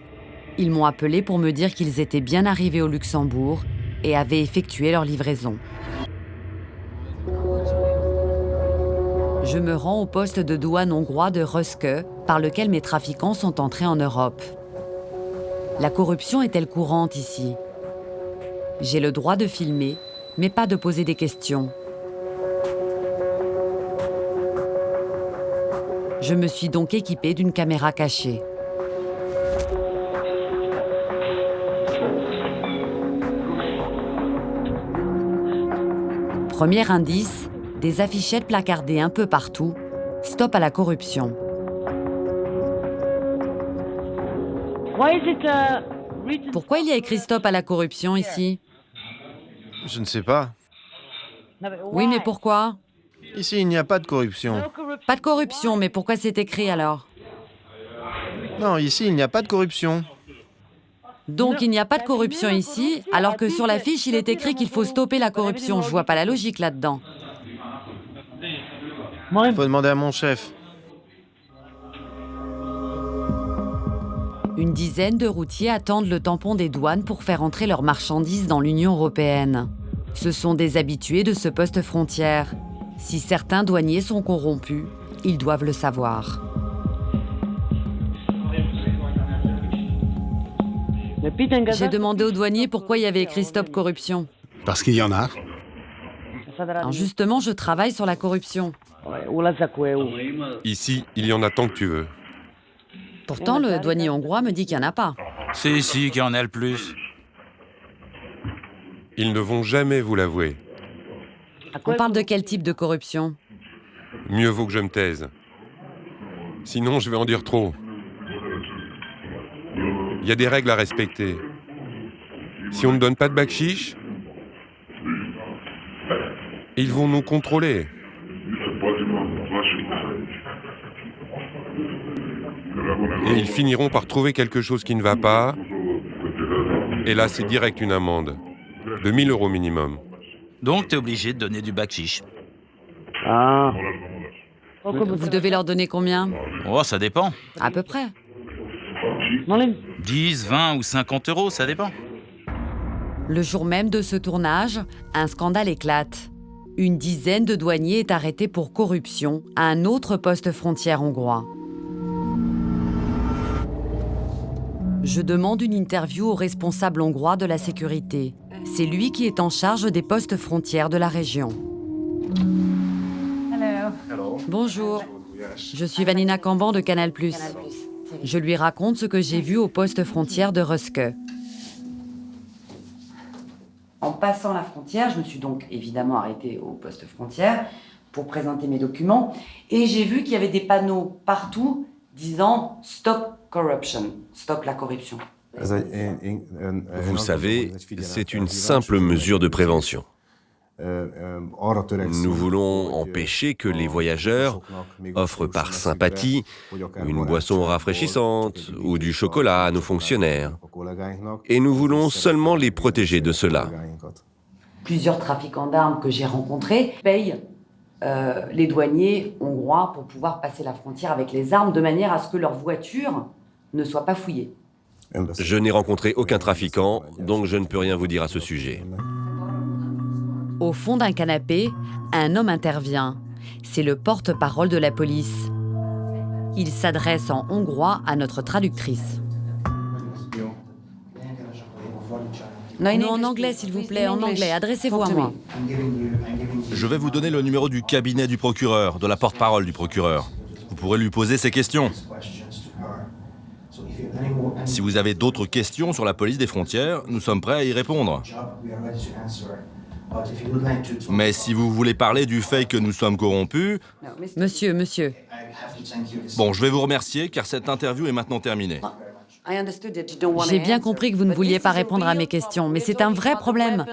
ils m'ont appelé pour me dire qu'ils étaient bien arrivés au Luxembourg et avaient effectué leur livraison. Je me rends au poste de douane hongrois de Röszke, par lequel mes trafiquants sont entrés en Europe. La corruption est-elle courante ici? J'ai le droit de filmer, mais pas de poser des questions. Je me suis donc équipée d'une caméra cachée. Premier indice, des affichettes placardées un peu partout. Stop à la corruption. Pourquoi il y a écrit stop à la corruption ici? Je ne sais pas. Oui, mais pourquoi? Ici, il n'y a pas de corruption. Pas de corruption, mais pourquoi c'est écrit alors? Non, ici, il n'y a pas de corruption. Donc il n'y a pas de corruption ici, alors que sur l'affiche, il est écrit qu'il faut stopper la corruption. Je vois pas la logique là-dedans. Il faut demander à mon chef. Une dizaine de routiers attendent le tampon des douanes pour faire entrer leurs marchandises dans l'Union européenne. Ce sont des habitués de ce poste frontière. Si certains douaniers sont corrompus, ils doivent le savoir. J'ai demandé au douanier pourquoi il y avait écrit Stop Corruption. Parce qu'il y en a. Alors justement, je travaille sur la corruption. Ici, il y en a tant que tu veux. Pourtant, le douanier hongrois me dit qu'il n'y en a pas. C'est ici qu'il y en a le plus. Ils ne vont jamais vous l'avouer. On parle de quel type de corruption? Mieux vaut que je me taise. Sinon, je vais en dire trop. Il y a des règles à respecter. Si on ne donne pas de bakchich, ils vont nous contrôler. Et ils finiront par trouver quelque chose qui ne va pas. Et là, c'est direct une amende. De 1 000 € minimum. Donc, t'es obligé de donner du bakchich. Vous devez leur donner combien? Oh, ça dépend. À peu près. 10, 20 ou 50 €, ça dépend. Le jour même de ce tournage, un scandale éclate. Une dizaine de douaniers est arrêté pour corruption à un autre poste frontière hongrois. Je demande une interview au responsable hongrois de la sécurité. C'est lui qui est en charge des postes frontières de la région. Bonjour, je suis Vanina Kamban de Canal+. Je lui raconte ce que j'ai vu au poste frontière de Ruske. En passant la frontière, je me suis donc évidemment arrêtée au poste frontière pour présenter mes documents. Et j'ai vu qu'il y avait des panneaux partout disant « Stop Corruption », « Stop la corruption ». Vous savez, c'est une simple mesure de prévention. Nous voulons empêcher que les voyageurs offrent par sympathie une boisson rafraîchissante ou du chocolat à nos fonctionnaires. Et nous voulons seulement les protéger de cela. Plusieurs trafiquants d'armes que j'ai rencontrés payent les douaniers hongrois pour pouvoir passer la frontière avec les armes de manière à ce que leur voiture ne soit pas fouillée. Je n'ai rencontré aucun trafiquant, donc je ne peux rien vous dire à ce sujet. Au fond d'un canapé, un homme intervient. C'est le porte-parole de la police. Il s'adresse en hongrois à notre traductrice. Non, en anglais, s'il vous plaît, en anglais. Adressez-vous à moi. Je vais vous donner le numéro du cabinet du procureur, de la porte-parole du procureur. Vous pourrez lui poser ces questions. Si vous avez d'autres questions sur la police des frontières, nous sommes prêts à y répondre. Mais si vous voulez parler du fait que nous sommes corrompus... Monsieur. Bon, je vais vous remercier car cette interview est maintenant terminée. J'ai bien compris que vous ne vouliez pas répondre à mes questions, mais c'est un vrai problème.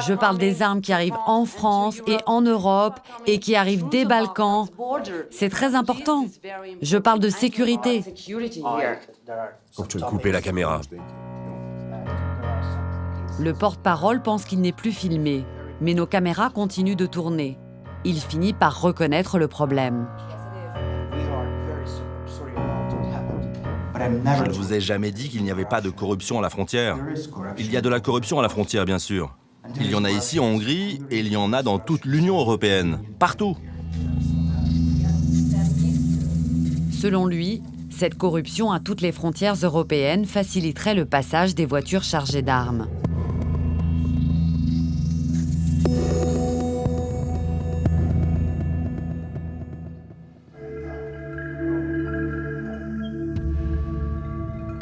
Je parle des armes qui arrivent en France et en Europe et qui arrivent des Balkans. C'est très important. Je parle de sécurité. Coupez la caméra. Le porte-parole pense qu'il n'est plus filmé, mais nos caméras continuent de tourner. Il finit par reconnaître le problème. Je ne vous ai jamais dit qu'il n'y avait pas de corruption à la frontière. Il y a de la corruption à la frontière, bien sûr. Il y en a ici en Hongrie et il y en a dans toute l'Union européenne. Partout. Selon lui, cette corruption à toutes les frontières européennes faciliterait le passage des voitures chargées d'armes.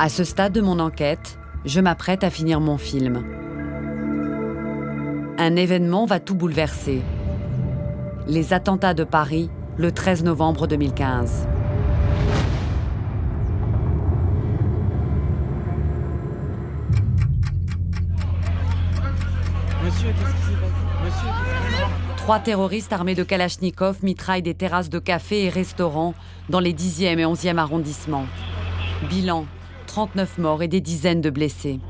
À ce stade de mon enquête, je m'apprête à finir mon film. Un événement va tout bouleverser. Les attentats de Paris, le 13 novembre 2015. Monsieur, qu'est-ce qui s'est passé? Monsieur, 3 terroristes armés de Kalachnikov mitraillent des terrasses de cafés et restaurants dans les 10e et 11e arrondissements. Bilan, 39 morts et des dizaines de blessés.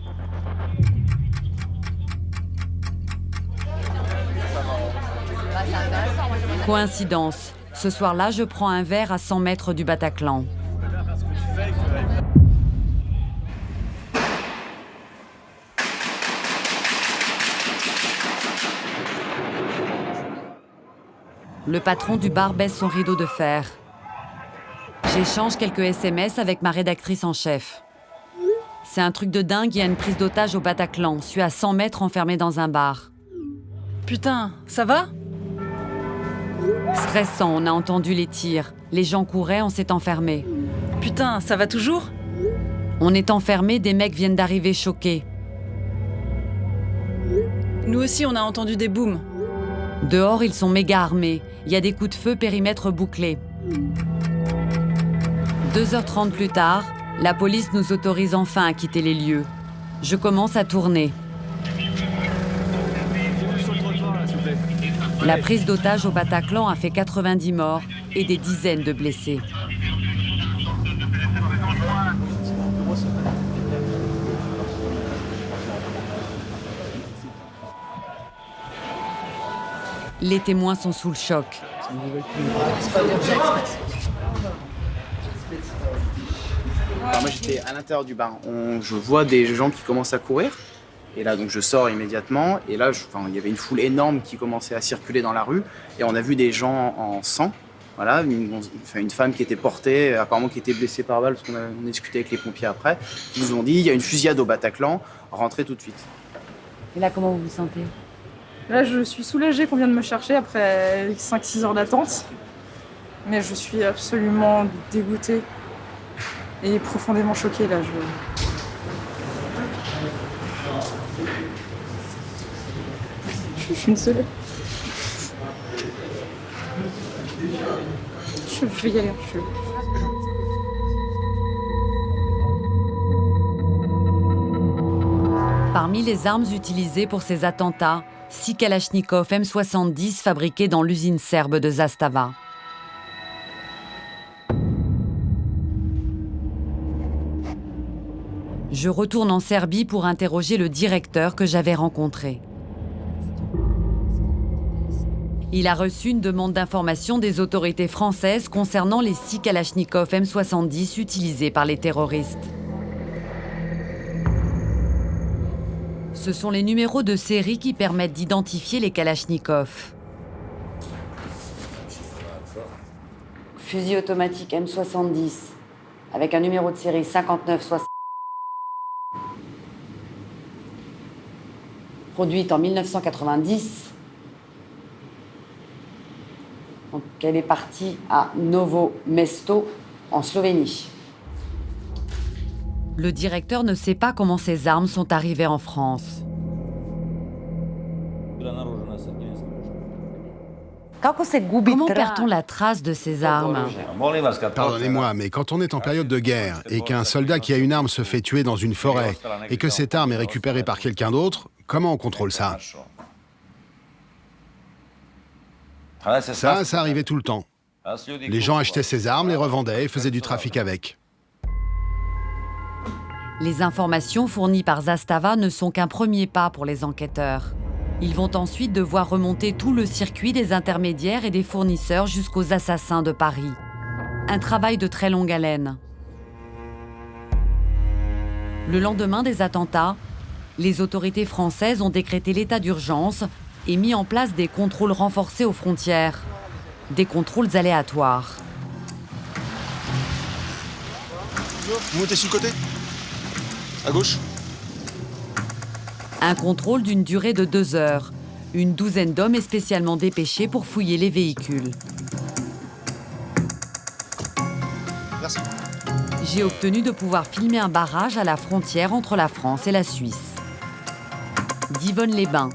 Coïncidence, ce soir-là, je prends un verre à 100 mètres du Bataclan. Le patron du bar baisse son rideau de fer. J'échange quelques SMS avec ma rédactrice en chef. C'est un truc de dingue, il y a une prise d'otage au Bataclan. Je suis à 100 mètres enfermé dans un bar. Putain, ça va? Stressant, on a entendu les tirs. Les gens couraient, on s'est enfermé. Putain, ça va toujours? On est enfermé, des mecs viennent d'arriver choqués. Nous aussi, on a entendu des booms. Dehors, ils sont méga armés. Il y a des coups de feu, périmètre bouclé. 2h30 plus tard, la police nous autorise enfin à quitter les lieux. Je commence à tourner. La prise d'otage au Bataclan a fait 90 morts et des dizaines de blessés. Les témoins sont sous le choc. Alors moi j'étais à l'intérieur du bar. Je vois des gens qui commencent à courir. Et là donc je sors immédiatement. Et là il y avait une foule énorme qui commençait à circuler dans la rue. Et on a vu des gens en sang. Voilà, une femme qui était portée, apparemment qui était blessée par balle, parce qu'on a discuté avec les pompiers après. Ils nous ont dit il y a une fusillade au Bataclan, rentrez tout de suite. Et là comment vous vous sentez? Là, je suis soulagée qu'on vienne me chercher après 5-6 heures d'attente. Mais je suis absolument dégoûtée et profondément choquée. Là, je suis désolée. Je vais y aller. Parmi les armes utilisées pour ces attentats, 6 Kalachnikov M70 fabriqués dans l'usine serbe de Zastava. Je retourne en Serbie pour interroger le directeur que j'avais rencontré. Il a reçu une demande d'information des autorités françaises concernant les 6 Kalachnikov M70 utilisés par les terroristes. Ce sont les numéros de série qui permettent d'identifier les Kalachnikov. Fusil automatique M70 avec un numéro de série 5960. Produite en 1990. Donc elle est partie à Novo Mesto en Slovénie. Le directeur ne sait pas comment ces armes sont arrivées en France. Comment perd-on la trace de ces armes? Pardonnez-moi, mais quand on est en période de guerre et qu'un soldat qui a une arme se fait tuer dans une forêt et que cette arme est récupérée par quelqu'un d'autre, comment on contrôle ça? Ça arrivait tout le temps. Les gens achetaient ces armes, les revendaient et faisaient du trafic avec. Les informations fournies par Zastava ne sont qu'un premier pas pour les enquêteurs. Ils vont ensuite devoir remonter tout le circuit des intermédiaires et des fournisseurs jusqu'aux assassins de Paris. Un travail de très longue haleine. Le lendemain des attentats, les autorités françaises ont décrété l'état d'urgence et mis en place des contrôles renforcés aux frontières. Des contrôles aléatoires. Vous montez sur le côté? À gauche? Un contrôle d'une durée de 2 heures. Une douzaine d'hommes est spécialement dépêchés pour fouiller les véhicules. Merci. J'ai obtenu de pouvoir filmer un barrage à la frontière entre la France et la Suisse. Divonne-les-Bains,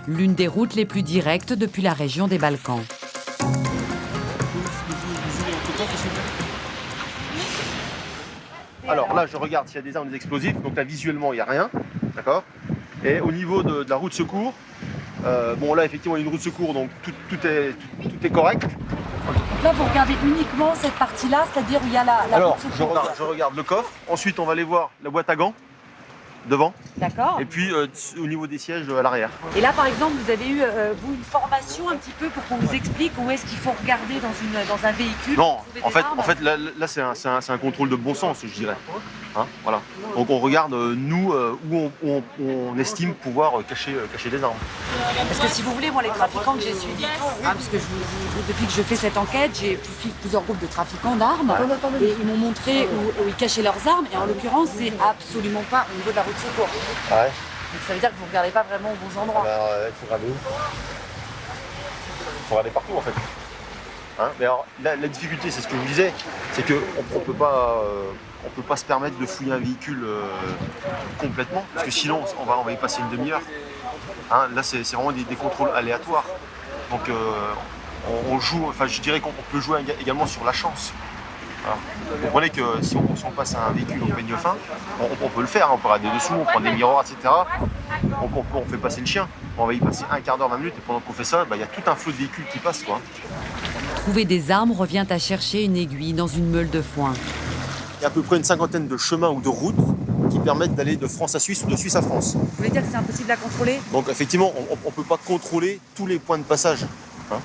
l'une des routes les plus directes depuis la région des Balkans. Alors là, je regarde s'il y a des armes, des explosifs. Donc là, visuellement, il n'y a rien. D'accord? Et au niveau de la roue de secours, bon là, effectivement, il y a une roue de secours, donc tout est correct. Là, vous regardez uniquement cette partie-là, c'est-à-dire où il y a la Alors, route de secours. je regarde le coffre. Ensuite, on va aller voir la boîte à gants devant. D'accord. Et puis, au niveau des sièges à l'arrière. Et là, par exemple, vous avez eu vous une formation un petit peu pour qu'on vous explique où est-ce qu'il faut regarder dans un véhicule? Non, en fait, là, c'est un contrôle de bon sens, je dirais. Hein, voilà. Donc on regarde, nous, où on estime pouvoir cacher des armes. Parce que si vous voulez, moi, les trafiquants que j'ai suivis, parce que depuis que je fais cette enquête, j'ai pu suivre plusieurs groupes de trafiquants d'armes, et ils m'ont montré où ils cachaient leurs armes, et en l'occurrence, c'est absolument pas au niveau de la route de secours. Ouais. Donc ça veut dire que vous ne regardez pas vraiment aux bons endroits. Il faut regarder où? Il faut regarder partout, en fait. Hein, mais alors, la difficulté, c'est ce que je vous disais, c'est qu'on ne peut pas se permettre de fouiller un véhicule complètement, parce que sinon, on va y passer une demi-heure. Hein, là, c'est vraiment des contrôles aléatoires. Donc, on joue, enfin, je dirais qu'on peut jouer également sur la chance. Alors, vous comprenez que si on passe à un véhicule au peigne fin, on peut le faire, hein, on peut regarder dessous, on prend des miroirs, etc. On fait passer le chien. On va y passer un quart d'heure, 20 minutes, et pendant qu'on fait ça, il y a tout un flot de véhicules qui passent, quoi. Trouver des armes revient à chercher une aiguille dans une meule de foin. Il y a à peu près une cinquantaine de chemins ou de routes qui permettent d'aller de France à Suisse ou de Suisse à France. Vous voulez dire que c'est impossible à contrôler? Donc effectivement, on ne peut pas contrôler tous les points de passage. Hein.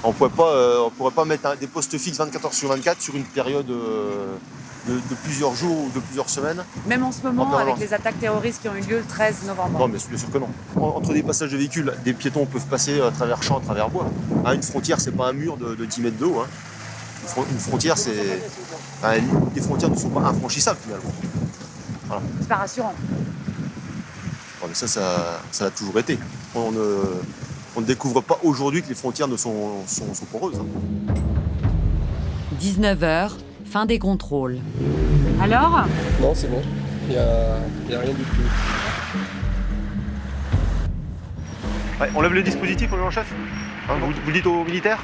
On ne pourrait pas mettre des postes fixes 24 heures sur 24 sur une période de plusieurs jours ou de plusieurs semaines. Même en ce moment, avec les attaques terroristes qui ont eu lieu le 13 novembre. Non, mais bien sûr que non. Entre des passages de véhicules, des piétons peuvent passer à travers champs, à travers bois. Hein, une frontière, c'est pas un mur de 10 mètres de haut. Hein. Une frontière, c'est... Enfin, les frontières ne sont pas infranchissables, finalement. Voilà. C'est pas rassurant. Non, mais ça a toujours été. On ne découvre pas aujourd'hui que les frontières sont poreuses. Hein. 19h, fin des contrôles. Alors? Non, c'est bon. Il y a rien du tout. Ouais, on lève le dispositif, mon chef. Hein, vous le dites aux militaires?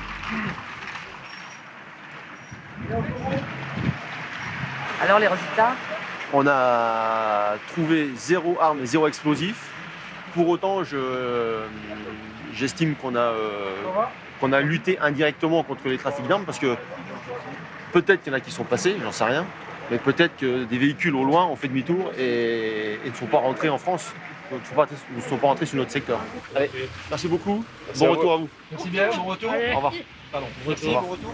Alors les résultats? On a trouvé 0 arme et 0 explosif. Pour autant, j'estime qu'on a lutté indirectement contre les trafics d'armes parce que peut-être qu'il y en a qui sont passés, j'en sais rien, mais peut-être que des véhicules au loin ont fait demi-tour et ne sont pas rentrés en France, ne sont pas rentrés sur notre secteur. Allez, merci beaucoup. Bon retour à vous. Merci bien, bon retour. Au revoir. Pardon, merci, bon retour.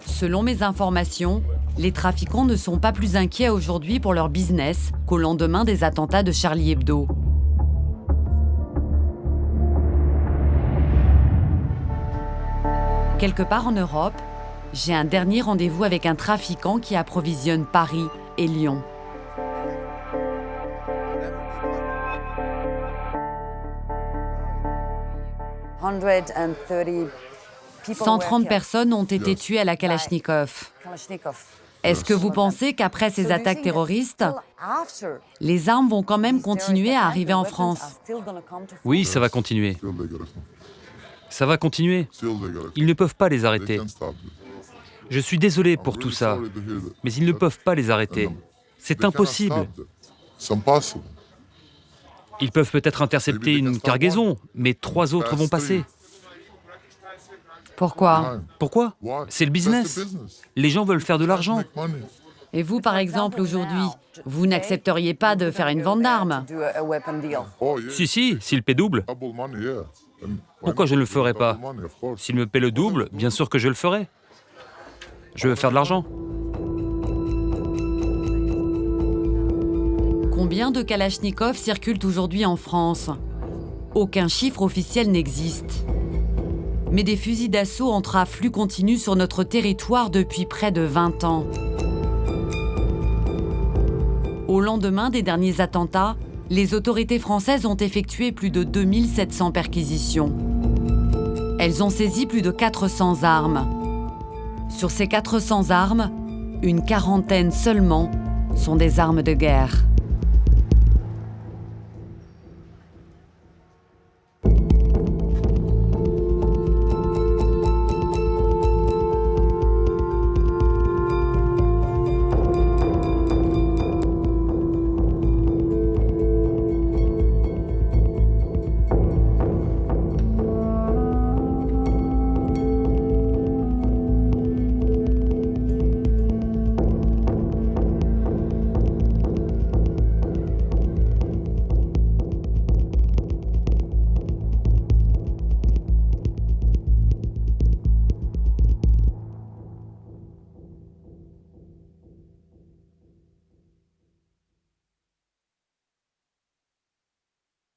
Selon mes informations, les trafiquants ne sont pas plus inquiets aujourd'hui pour leur business qu'au lendemain des attentats de Charlie Hebdo. Quelque part en Europe, j'ai un dernier rendez-vous avec un trafiquant qui approvisionne Paris et Lyon. « 130 personnes ont été tuées à la Kalachnikov. Est-ce que vous pensez qu'après ces attaques terroristes, les armes vont quand même continuer à arriver en France? Oui, ça va continuer. Ça va continuer. Ils ne peuvent pas les arrêter. Je suis désolé pour tout ça, mais ils ne peuvent pas les arrêter. C'est impossible. Ils peuvent peut-être intercepter une cargaison, mais 3 autres vont passer. Pourquoi? Pourquoi? C'est le business. Les gens veulent faire de l'argent. Et vous, par exemple, aujourd'hui, vous n'accepteriez pas de faire une vente d'armes? Si, s'il paie double. Pourquoi je ne le ferais pas? S'il me paie le double, bien sûr que je le ferai. Je veux faire de l'argent. Combien de Kalachnikov circulent aujourd'hui en France? Aucun chiffre officiel n'existe. Mais des fusils d'assaut entrent à flux continu sur notre territoire depuis près de 20 ans. Au lendemain des derniers attentats, les autorités françaises ont effectué plus de 2700 perquisitions. Elles ont saisi plus de 400 armes. Sur ces 400 armes, une quarantaine seulement sont des armes de guerre.